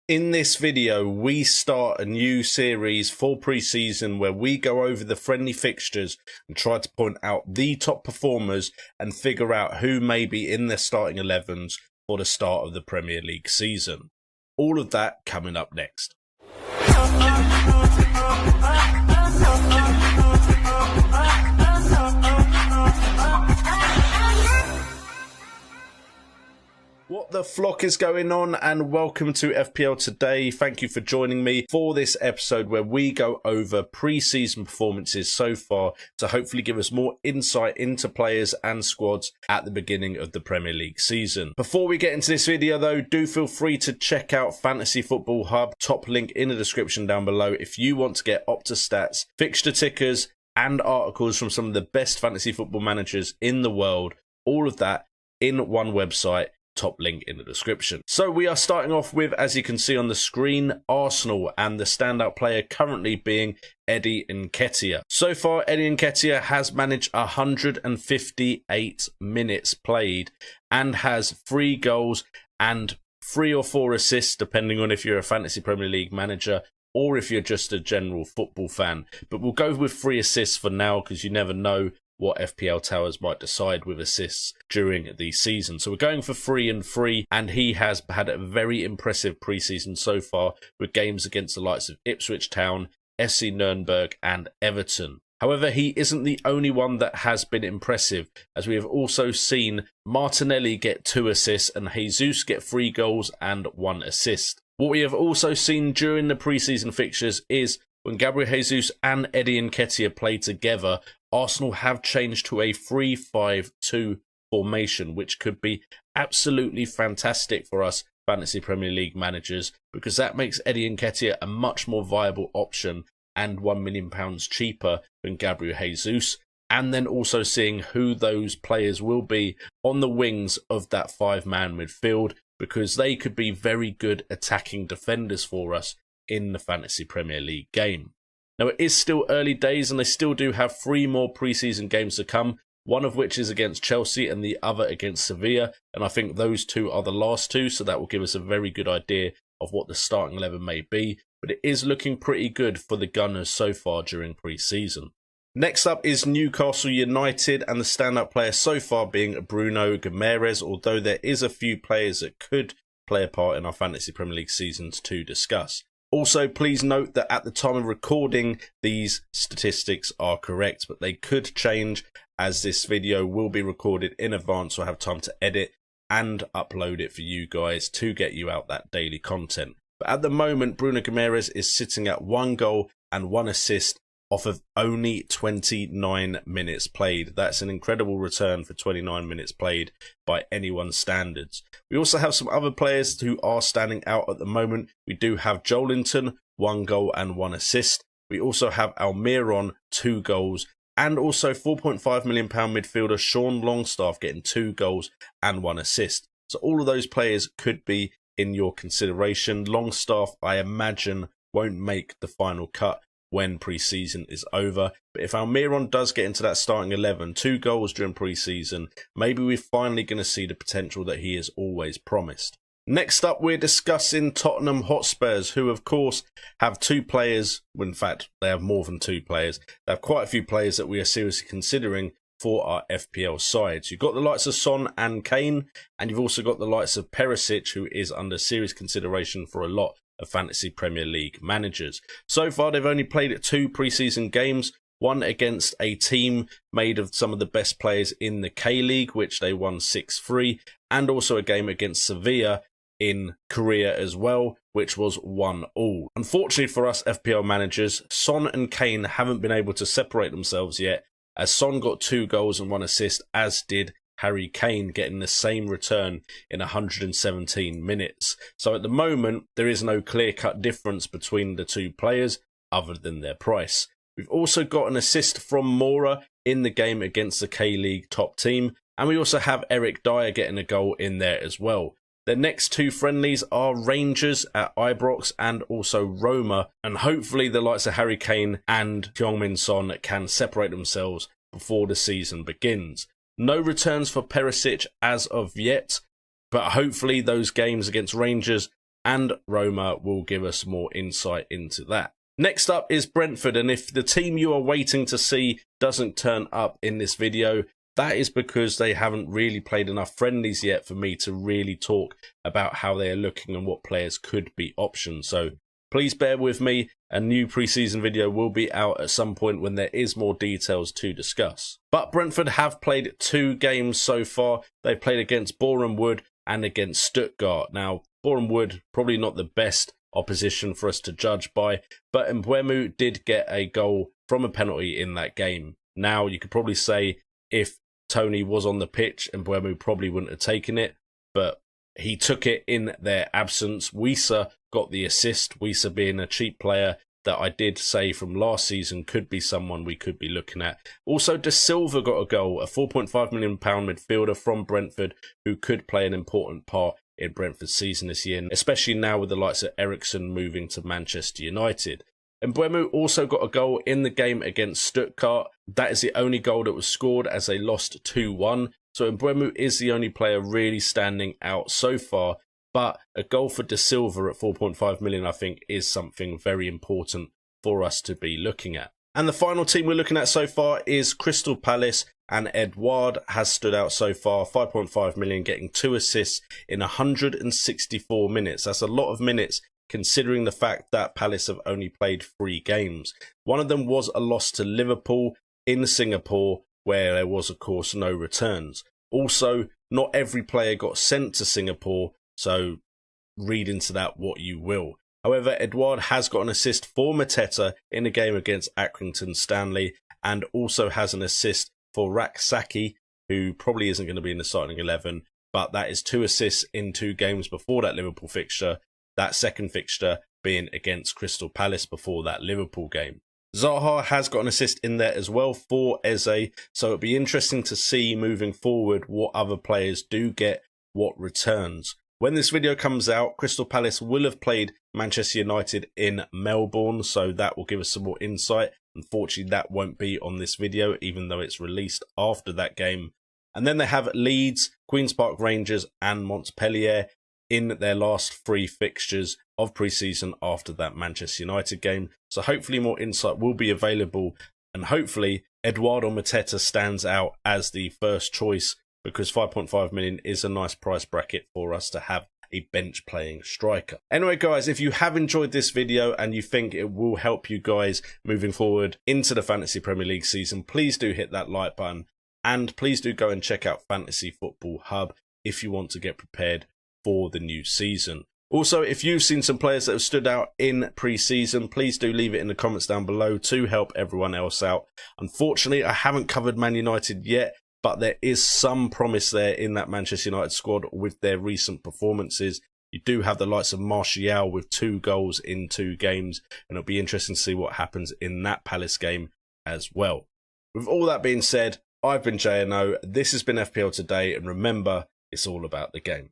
In this video, we start a new series for pre-season where we go over the friendly fixtures and try to point out the top performers and figure out who may be in their starting 11s for the start of the Premier League season. All of that coming up next. What the flock is going on, and welcome to FPL Today. Thank you for joining me for this episode where we go over pre-season performances so far to hopefully give us more insight into players and squads at the beginning of the Premier League season. Before we get into this video though, do feel free to check out Fantasy Football Hub, top link in the description down below if you want to get OPTA stats, fixture tickers and articles from some of the best fantasy football managers in the world. All of that in one website. Top link in the description. So we are starting off with, as you can see on the screen, Arsenal, and the standout player currently being Eddie Nketiah. So far, Eddie Nketiah has managed 158 minutes played and has 3 goals and 3 or 4 assists, depending on if you're a fantasy Premier League manager or if you're just a general football fan. But we'll go with 3 assists for now because you never know what FPL Towers might decide with assists during the season. So we're going for 3 and 3, and he has had a very impressive preseason so far with games against the likes of Ipswich Town, SC Nuremberg and Everton. However, he isn't the only one that has been impressive, as we have also seen Martinelli get 2 assists and Jesus get 3 goals and 1 assist. What we have also seen during the preseason fixtures is when Gabriel Jesus and Eddie Nketiah play together, Arsenal have changed to a 3-5-2 formation, which could be absolutely fantastic for us Fantasy Premier League managers, because that makes Eddie Nketiah a much more viable option and £1 million cheaper than Gabriel Jesus. And then also seeing who those players will be on the wings of that 5-man midfield, because they could be very good attacking defenders for us in the Fantasy Premier League game. Now, it is still early days and they still do have 3 more pre-season games to come, one of which is against Chelsea and the other against Sevilla, and I think those 2 are the last 2, so that will give us a very good idea of what the starting 11 may be, but it is looking pretty good for the Gunners so far during pre-season. Next up is Newcastle United, and the standout player so far being Bruno Ramirez, although there is a few players that could play a part in our Fantasy Premier League seasons to discuss. Also, please note that at the time of recording, these statistics are correct, but they could change as this video will be recorded in advance, so I have time to edit and upload it for you guys to get you out that daily content. But at the moment, Bruno Ramirez is sitting at 1 goal and 1 assist off of only 29 minutes played. That's an incredible return for 29 minutes played by anyone's standards. We also have some other players who are standing out at the moment. We do have Joelinton, 1 goal and 1 assist. We also have Almiron, 2 goals, and also £4.5 million midfielder Sean Longstaff getting 2 goals and 1 assist. So all of those players could be in your consideration. Longstaff, I imagine, won't make the final cut when pre-season is over, but if Almiron does get into that starting 11, 2 goals during pre-season, maybe we're finally going to see the potential that he has always promised. Next up, we're discussing Tottenham Hotspurs, who of course have 2 players, well, in fact they have more than 2 players, they have quite a few players that we are seriously considering for our FPL sides. You've got the likes of Son and Kane, and you've also got the likes of Perisic, who is under serious consideration for a lot of Fantasy Premier League managers. So far, they've only played at 2 pre-season games, one against a team made of some of the best players in the K-League, which they won 6-3, and also a game against Sevilla in Korea as well, which was 1-1. Unfortunately for us FPL managers, Son and Kane haven't been able to separate themselves yet, as Son got 2 goals and 1 assist, as did Harry Kane, getting the same return in 117 minutes. So at the moment, there is no clear-cut difference between the 2 players other than their price. We've also got an assist from Mora in the game against the K-League top team, and we also have Eric Dyer getting a goal in there as well. Their next 2 friendlies are Rangers at Ibrox and also Roma, and hopefully the likes of Harry Kane and Heung-min Son can separate themselves before the season begins. No returns for Perisic as of yet, but hopefully those games against Rangers and Roma will give us more insight into that. Next up is Brentford, and if the team you are waiting to see doesn't turn up in this video, that is because they haven't really played enough friendlies yet for me to really talk about how they are looking and what players could be options. So please bear with me. A new pre-season video will be out at some point when there is more details to discuss. But Brentford have played 2 games so far. They played against Boreham Wood and against Stuttgart. Now, Boreham Wood, probably not the best opposition for us to judge by, but Mbeumo did get a goal from a penalty in that game. Now, you could probably say if Tony was on the pitch, Mbeumo probably wouldn't have taken it, but he took it in their absence. Wissa got the assist, Wissa being a cheap player that I did say from last season could be someone we could be looking at. Also, De Silva got a goal, a £4.5 million midfielder from Brentford who could play an important part in Brentford's season this year, especially now with the likes of Eriksen moving to Manchester United. Mbeumo also got a goal in the game against Stuttgart. That is the only goal that was scored as they lost 2-1. So Mbeumo is the only player really standing out so far. But a goal for De Silva at 4.5 million, I think, is something very important for us to be looking at. And the final team we're looking at so far is Crystal Palace, and Edouard has stood out so far, 5.5 million, getting 2 assists in 164 minutes. That's a lot of minutes considering the fact that Palace have only played 3 games. One of them was a loss to Liverpool in Singapore, where there was, of course, no returns. Also, not every player got sent to Singapore, so read into that what you will. However, Edouard has got an assist for Mateta in a game against Accrington Stanley, and also has an assist for Raksaki, who probably isn't going to be in the starting 11, but that is 2 assists in 2 games before that Liverpool fixture, that second fixture being against Crystal Palace before that Liverpool game. Zaha has got an assist in there as well for Eze, so it'll be interesting to see moving forward what other players do get what returns. When this video comes out, Crystal Palace will have played Manchester United in Melbourne, so that will give us some more insight. Unfortunately, that won't be on this video, even though it's released after that game. And then they have Leeds, Queen's Park Rangers and Montpellier in their last 3 fixtures of pre-season after that Manchester United game. So hopefully more insight will be available, and hopefully Eduardo Mateta stands out as the first choice, because 5.5 million is a nice price bracket for us to have a bench playing striker. Anyway guys, if you have enjoyed this video and you think it will help you guys moving forward into the Fantasy Premier League season, please do hit that like button, and please do go and check out Fantasy Football Hub if you want to get prepared for the new season. Also, if you've seen some players that have stood out in pre-season, please do leave it in the comments down below to help everyone else out. Unfortunately, I haven't covered Man United yet, but there is some promise there in that Manchester United squad with their recent performances. You do have the likes of Martial with 2 goals in 2 games, and it'll be interesting to see what happens in that Palace game as well. With all that being said, I've been JNO, this has been FPL Today, and remember, it's all about the game.